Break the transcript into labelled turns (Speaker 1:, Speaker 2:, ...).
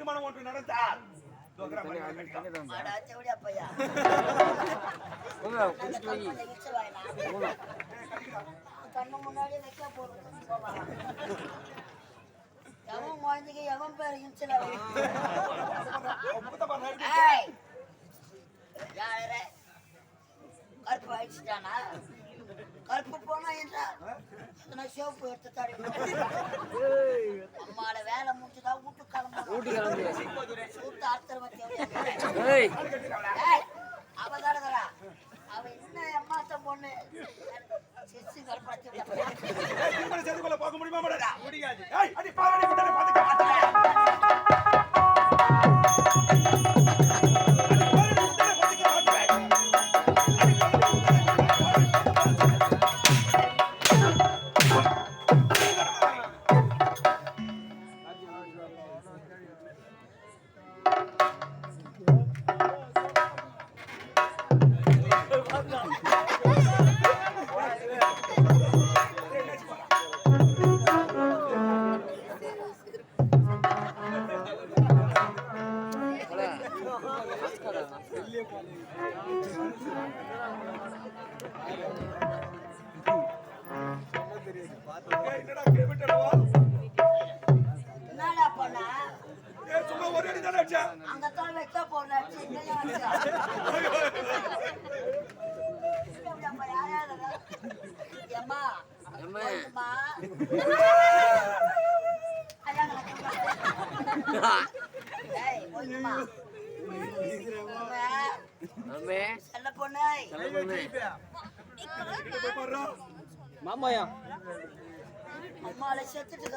Speaker 1: திருமணம் ஒன்று நடந்தால்
Speaker 2: கண்ணு முன்னாடி வைக்க போறோம் எவன் குழந்தைக்கு எவன் பேர் இன்சல யாரு கருப்பு அழிச்சுட்டானா கருப்பு போனா என்ன சிவப்பு எடுத்து தடி அம்மால வேலை முடிச்சுதான் வீட்டு கிளம்பு வீட்டு ஆத்தர் வச்சு அவதாரதரா அவ என்ன அம்மாத்த பொண்ணு சிச்சு கருப்பாத்தி
Speaker 1: போக முடியுமா முடியாது
Speaker 2: அங்கத்தான் வைக்க போன செல்ல பொண்ணு
Speaker 3: மாமாயா
Speaker 2: அம்மால செத்துட்டு